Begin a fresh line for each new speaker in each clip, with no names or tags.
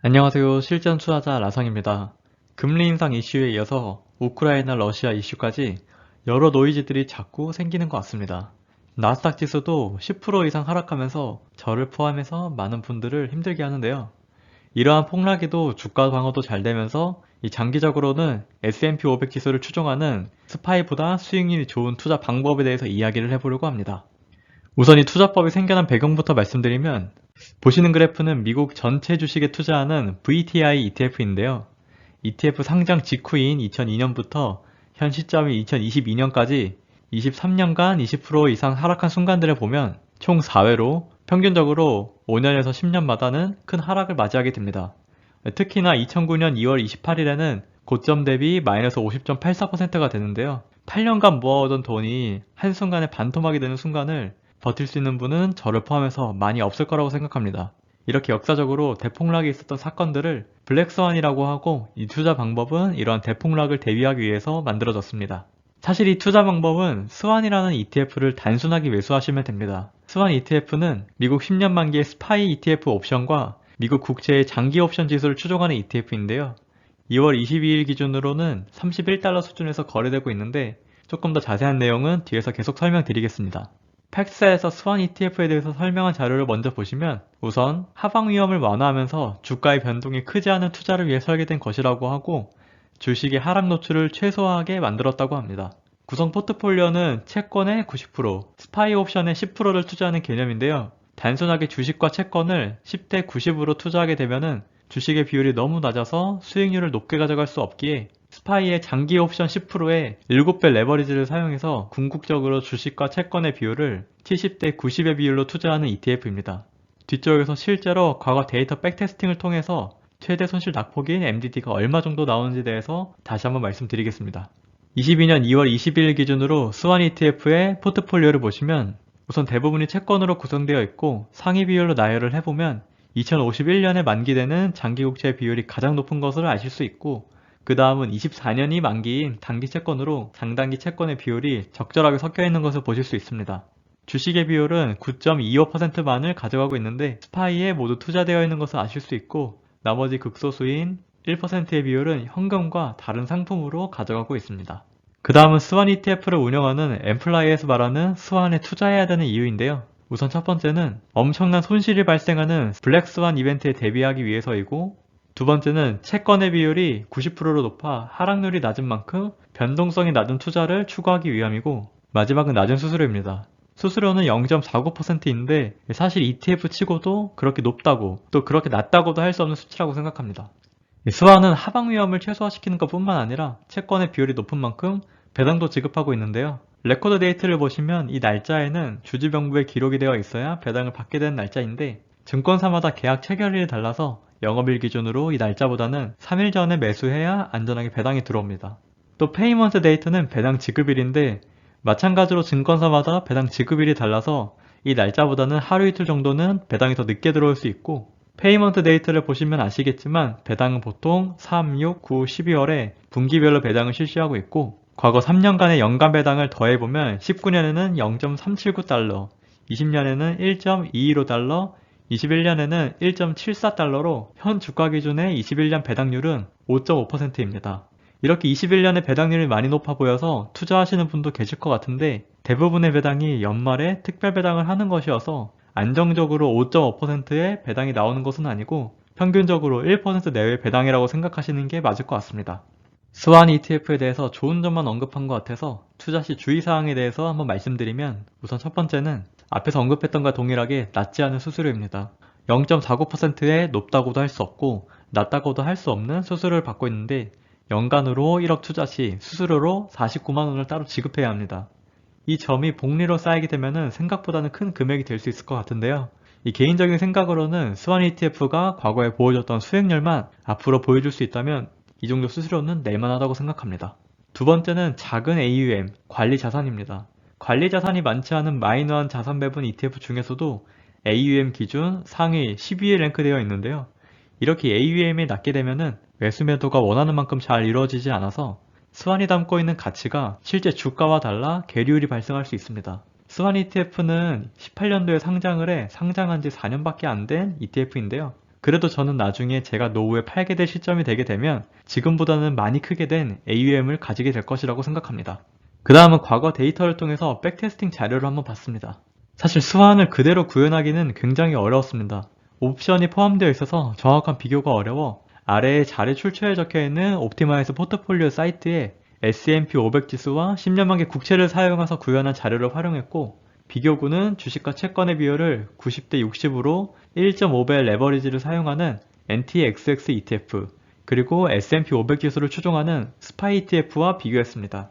안녕하세요. 실전 투자자 라성입니다. 금리 인상 이슈에 이어서 우크라이나 러시아 이슈까지 여러 노이즈들이 자꾸 생기는 것 같습니다. 나스닥 지수도 10% 이상 하락하면서 저를 포함해서 많은 분들을 힘들게 하는데요. 이러한 폭락에도 주가 방어도 잘 되면서 장기적으로는 S&P 500 지수를 추종하는 스파이보다 수익률이 좋은 투자 방법에 대해서 이야기를 해보려고 합니다. 우선 이 투자법이 생겨난 배경부터 말씀드리면 보시는 그래프는 미국 전체 주식에 투자하는 VTI ETF인데요. ETF 상장 직후인 2002년부터 현 시점인 2022년까지 23년간 20% 이상 하락한 순간들을 보면 총 4회로 평균적으로 5년에서 10년마다는 큰 하락을 맞이하게 됩니다. 특히나 2009년 2월 28일에는 고점 대비 마이너스 50.84%가 되는데요. 8년간 모아오던 돈이 한순간에 반토막이 되는 순간을 버틸 수 있는 분은 저를 포함해서 많이 없을 거라고 생각합니다. 이렇게 역사적으로 대폭락이 있었던 사건들을 블랙스완이라고 하고 이 투자 방법은 이러한 대폭락을 대비하기 위해서 만들어졌습니다. 사실 이 투자 방법은 스완이라는 ETF를 단순하게 매수하시면 됩니다. 스완 ETF는 미국 10년 만기의 스파이 ETF 옵션과 미국 국채의 장기 옵션 지수를 추종하는 ETF인데요. 2월 22일 기준으로는 31달러 수준에서 거래되고 있는데 조금 더 자세한 내용은 뒤에서 계속 설명드리겠습니다. 팩스에서 스완 ETF에 대해서 설명한 자료를 먼저 보시면 우선 하방 위험을 완화하면서 주가의 변동이 크지 않은 투자를 위해 설계된 것이라고 하고 주식의 하락 노출을 최소화하게 만들었다고 합니다. 구성 포트폴리오는 채권의 90%, 스파이 옵션의 10%를 투자하는 개념인데요. 단순하게 주식과 채권을 10대 90으로 투자하게 되면은 주식의 비율이 너무 낮아서 수익률을 높게 가져갈 수 없기에 스파이의 장기 옵션 10%에 7배 레버리지를 사용해서 궁극적으로 주식과 채권의 비율을 70대 90의 비율로 투자하는 ETF입니다. 뒤쪽에서 실제로 과거 데이터 백테스팅을 통해서 최대 손실 낙폭인 MDD가 얼마 정도 나오는지에 대해서 다시 한번 말씀드리겠습니다. 22년 2월 20일 기준으로 스완 ETF의 포트폴리오를 보시면 우선 대부분이 채권으로 구성되어 있고 상위 비율로 나열을 해보면 2051년에 만기되는 장기국채 비율이 가장 높은 것을 아실 수 있고 그 다음은 24년이 만기인 단기 채권으로 장단기 채권의 비율이 적절하게 섞여 있는 것을 보실 수 있습니다. 주식의 비율은 9.25%만을 가져가고 있는데 스파이에 모두 투자되어 있는 것을 아실 수 있고 나머지 극소수인 1%의 비율은 현금과 다른 상품으로 가져가고 있습니다. 그 다음은 스완 ETF를 운영하는 엠플라이에서 말하는 스완에 투자해야 되는 이유인데요. 우선 첫 번째는 엄청난 손실이 발생하는 블랙스완 이벤트에 대비하기 위해서이고 두 번째는 채권의 비율이 90%로 높아 하락률이 낮은 만큼 변동성이 낮은 투자를 추구하기 위함이고 마지막은 낮은 수수료입니다. 수수료는 0.49%인데 사실 ETF 치고도 그렇게 높다고 또 그렇게 낮다고도 할 수 없는 수치라고 생각합니다. 스완은 하방 위험을 최소화시키는 것 뿐만 아니라 채권의 비율이 높은 만큼 배당도 지급하고 있는데요. 레코드 데이트를 보시면 이 날짜에는 주주명부에 기록이 되어 있어야 배당을 받게 되는 날짜인데 증권사마다 계약 체결일이 달라서 영업일 기준으로 이 날짜보다는 3일 전에 매수해야 안전하게 배당이 들어옵니다. 또 페이먼트 데이트는 배당 지급일인데 마찬가지로 증권사마다 배당 지급일이 달라서 이 날짜보다는 하루 이틀 정도는 배당이 더 늦게 들어올 수 있고 페이먼트 데이트를 보시면 아시겠지만 배당은 보통 3, 6, 9, 12월에 분기별로 배당을 실시하고 있고 과거 3년간의 연간 배당을 더해보면 19년에는 0.379달러, 20년에는 1.215달러, 21년에는 1.74달러로 현 주가 기준의 21년 배당률은 5.5%입니다. 이렇게 21년의 배당률이 많이 높아 보여서 투자하시는 분도 계실 것 같은데 대부분의 배당이 연말에 특별 배당을 하는 것이어서 안정적으로 5.5%의 배당이 나오는 것은 아니고 평균적으로 1% 내외의 배당이라고 생각하시는 게 맞을 것 같습니다. 스완 ETF에 대해서 좋은 점만 언급한 것 같아서 투자 시 주의사항에 대해서 한번 말씀드리면 우선 첫 번째는 앞에서 언급했던 것과 동일하게 낮지 않은 수수료입니다. 0.49%에 높다고도 할 수 없고 낮다고도 할 수 없는 수수료를 받고 있는데 연간으로 1억 투자 시 수수료로 49만원을 따로 지급해야 합니다. 이 점이 복리로 쌓이게 되면 생각보다는 큰 금액이 될 수 있을 것 같은데요. 이 개인적인 생각으로는 스완 ETF가 과거에 보여줬던 수익률만 앞으로 보여줄 수 있다면 이 정도 수수료는 낼만하다고 생각합니다. 두 번째는 작은 AUM, 관리 자산입니다. 관리 자산이 많지 않은 마이너한 자산 배분 ETF 중에서도 AUM 기준 상위 10위에 랭크되어 있는데요. 이렇게 AUM이 낮게 되면은 매수 매도가 원하는 만큼 잘 이루어지지 않아서 스완이 담고 있는 가치가 실제 주가와 달라 계류율이 발생할 수 있습니다. 스완 ETF는 18년도에 상장을 해 상장한 지 4년밖에 안 된 ETF인데요. 그래도 저는 나중에 제가 노후에 팔게 될 시점이 되게 되면 지금보다는 많이 크게 된 AUM을 가지게 될 것이라고 생각합니다. 그 다음은 과거 데이터를 통해서 백테스팅 자료를 한번 봤습니다. 사실 수완을 그대로 구현하기는 굉장히 어려웠습니다. 옵션이 포함되어 있어서 정확한 비교가 어려워 아래에 자료 출처에 적혀있는 옵티마이즈 포트폴리오 사이트에 S&P 500 지수와 10년 만기 국채를 사용해서 구현한 자료를 활용했고, 비교구는 주식과 채권의 비율을 90대 60으로 1.5배 레버리지를 사용하는 NTXX ETF, 그리고 S&P 500 지수를 추종하는 SPY ETF와 비교했습니다.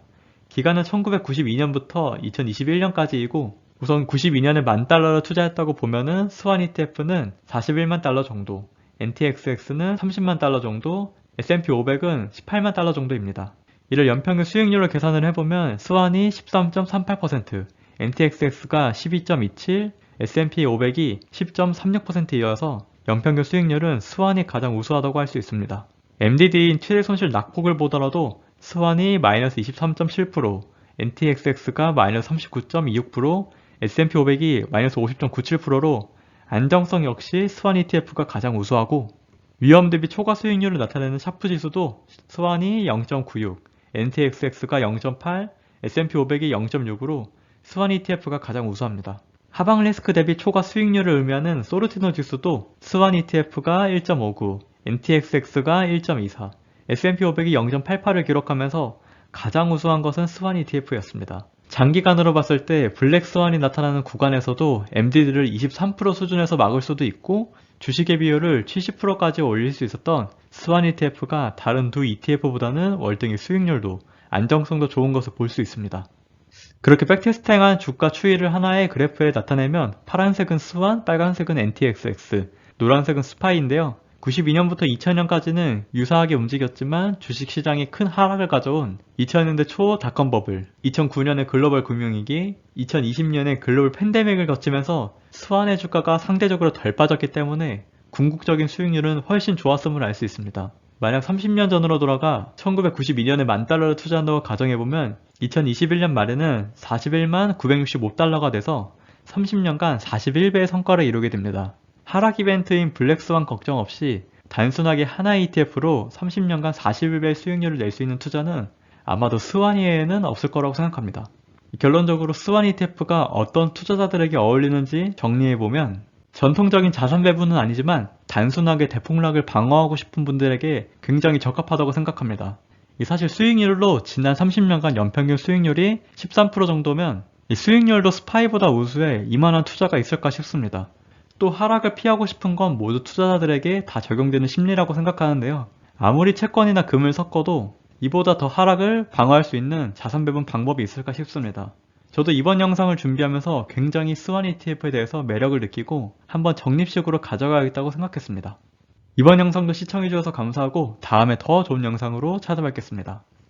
기간은 1992년부터 2021년까지이고, 우선 92년에 $10,000를 투자했다고 보면은 스완 ETF는 41만 달러 정도, NTXX는 30만 달러 정도, S&P 500은 18만 달러 정도입니다. 이를 연평균 수익률로 계산을 해보면 스완이 13.38%, NTXX가 12.27, S&P 500이 10.36%이어서 연평균 수익률은 스완이 가장 우수하다고 할 수 있습니다. MDD인 최대 손실 낙폭을 보더라도 스완이 마이너스 23.7%, NTXX가 마이너스 39.26%, S&P 500이 마이너스 50.97%로 안정성 역시 스완 ETF가 가장 우수하고, 위험 대비 초과 수익률을 나타내는 샤프 지수도 스완이 0.96, NTXX가 0.8, S&P 500이 0.6으로 스완 ETF가 가장 우수합니다. 하방 리스크 대비 초과 수익률을 의미하는 소르티노 지수도 스완 ETF가 1.59, NTXX가 1.24, S&P 500이 0.88을 기록하면서 가장 우수한 것은 스완 ETF였습니다. 장기간으로 봤을 때 블랙 스완이 나타나는 구간에서도 MDD를 23% 수준에서 막을 수도 있고, 주식의 비율을 70%까지 올릴 수 있었던 스완 ETF가 다른 두 ETF보다는 월등히 수익률도 안정성도 좋은 것을 볼 수 있습니다. 그렇게 백테스팅한 주가 추이를 하나의 그래프에 나타내면 파란색은 스완, 빨간색은 NTXX, 노란색은 스파이인데요. 92년부터 2000년까지는 유사하게 움직였지만 주식시장이 큰 하락을 가져온 2000년대 초 닷컴 버블, 2009년의 글로벌 금융위기, 2020년에 글로벌 팬데믹을 거치면서 스완의 주가가 상대적으로 덜 빠졌기 때문에 궁극적인 수익률은 훨씬 좋았음을 알 수 있습니다. 만약 30년 전으로 돌아가 1992년에 $10,000를 투자한다고 가정해보면 2021년 말에는 41만 965달러가 돼서 30년간 41배의 성과를 이루게 됩니다. 하락 이벤트인 블랙스완 걱정 없이 단순하게 하나의 ETF로 30년간 41배의 수익률을 낼 수 있는 투자는 아마도 스완 이외에는 없을 거라고 생각합니다. 결론적으로 스완 ETF가 어떤 투자자들에게 어울리는지 정리해보면, 전통적인 자산 배분은 아니지만 단순하게 대폭락을 방어하고 싶은 분들에게 굉장히 적합하다고 생각합니다. 사실 수익률로 지난 30년간 연평균 수익률이 13% 정도면 이 수익률도 스파이보다 우수해 이만한 투자가 있을까 싶습니다. 또 하락을 피하고 싶은 건 모두 투자자들에게 다 적용되는 심리라고 생각하는데요. 아무리 채권이나 금을 섞어도 이보다 더 하락을 방어할 수 있는 자산 배분 방법이 있을까 싶습니다. 저도 이번 영상을 준비하면서 굉장히 스완 ETF에 대해서 매력을 느끼고 한번 적립식으로 가져가야겠다고 생각했습니다. 이번 영상도 시청해주셔서 감사하고 다음에 더 좋은 영상으로 찾아뵙겠습니다.